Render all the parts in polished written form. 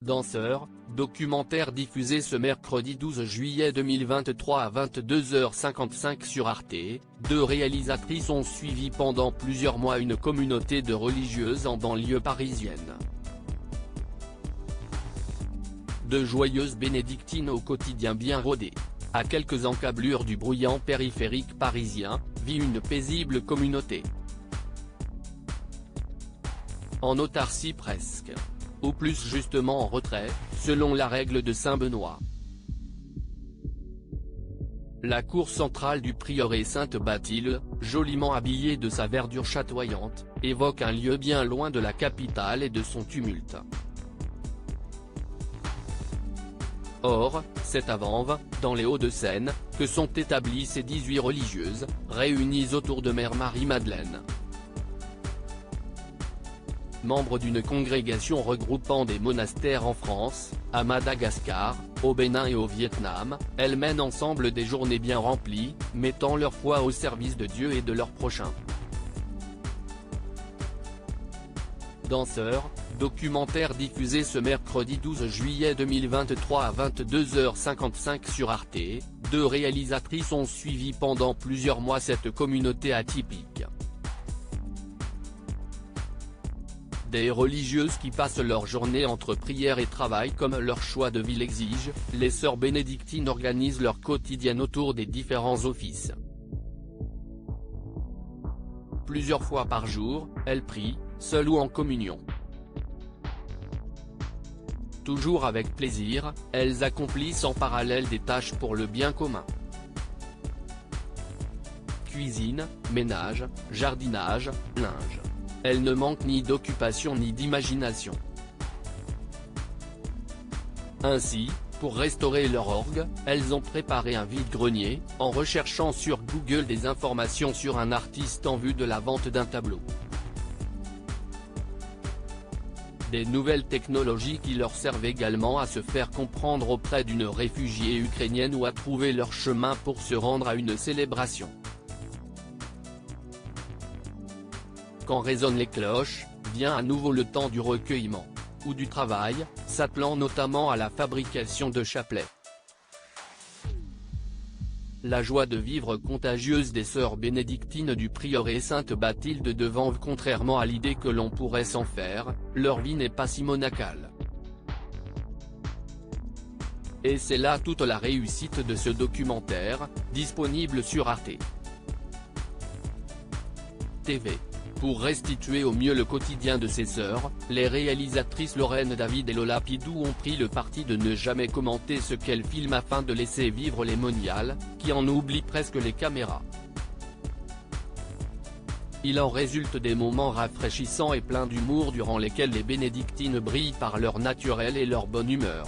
Danseur, documentaire diffusé ce mercredi 12 juillet 2023 à 22h55 sur Arte. Deux réalisatrices ont suivi pendant plusieurs mois une communauté de religieuses en banlieue parisienne. De joyeuses bénédictines au quotidien bien rodé. À quelques encablures du bruyant périphérique parisien, vit une paisible communauté. En autarcie presque. Ou plus justement en retrait, selon la règle de Saint-Benoît. La cour centrale du prieuré Sainte-Bathilde, joliment habillée de sa verdure chatoyante, évoque un lieu bien loin de la capitale et de son tumulte. Or, c'est à Vanves, dans les Hauts-de-Seine, que sont établies ces 18 religieuses, réunies autour de Mère Marie-Madeleine. Membre d'une congrégation regroupant des monastères en France, à Madagascar, au Bénin et au Vietnam, elles mènent ensemble des journées bien remplies, mettant leur foi au service de Dieu et de leur prochain. Danseur, documentaire diffusé ce mercredi 12 juillet 2023 à 22h55 sur Arte. Deux réalisatrices ont suivi pendant plusieurs mois cette communauté atypique. Des religieuses qui passent leur journée entre prière et travail comme leur choix de vie l'exige, les sœurs bénédictines organisent leur quotidien autour des différents offices. Plusieurs fois par jour, elles prient, seules ou en communion. Toujours avec plaisir, elles accomplissent en parallèle des tâches pour le bien commun. Cuisine, ménage, jardinage, linge. Elles ne manquent ni d'occupation ni d'imagination. Ainsi, pour restaurer leur orgue, elles ont préparé un vide-grenier, en recherchant sur Google des informations sur un artiste en vue de la vente d'un tableau. Des nouvelles technologies qui leur servent également à se faire comprendre auprès d'une réfugiée ukrainienne ou à trouver leur chemin pour se rendre à une célébration. Quand résonnent les cloches, vient à nouveau le temps du recueillement, ou du travail, s'attelant notamment à la fabrication de chapelets. La joie de vivre contagieuse des sœurs bénédictines du prieuré Sainte-Bathilde de Vanves. Contrairement à l'idée que l'on pourrait s'en faire, leur vie n'est pas si monacale. Et c'est là toute la réussite de ce documentaire, disponible sur Arte TV. Pour restituer au mieux le quotidien de ses sœurs, les réalisatrices Lorraine David et Lola Pidou ont pris le parti de ne jamais commenter ce qu'elles filment afin de laisser vivre les moniales, qui en oublient presque les caméras. Il en résulte des moments rafraîchissants et pleins d'humour durant lesquels les bénédictines brillent par leur naturel et leur bonne humeur.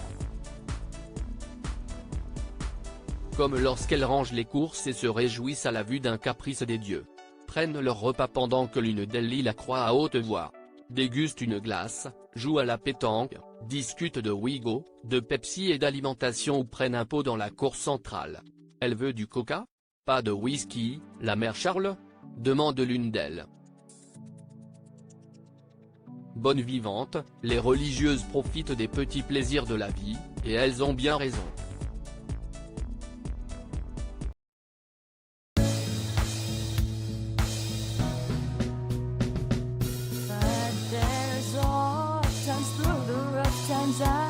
Comme lorsqu'elles rangent les courses et se réjouissent à la vue d'un caprice des dieux. Prennent leur repas pendant que l'une d'elles lit la croix à haute voix, dégustent une glace, jouent à la pétanque, discutent de Ouigo, de Pepsi et d'alimentation ou prennent un pot dans la cour centrale. Elle veut du coca? Pas de whisky, la mère Charles? Demande l'une d'elles. Bonnes vivantes, les religieuses profitent des petits plaisirs de la vie, et elles ont bien raison. Times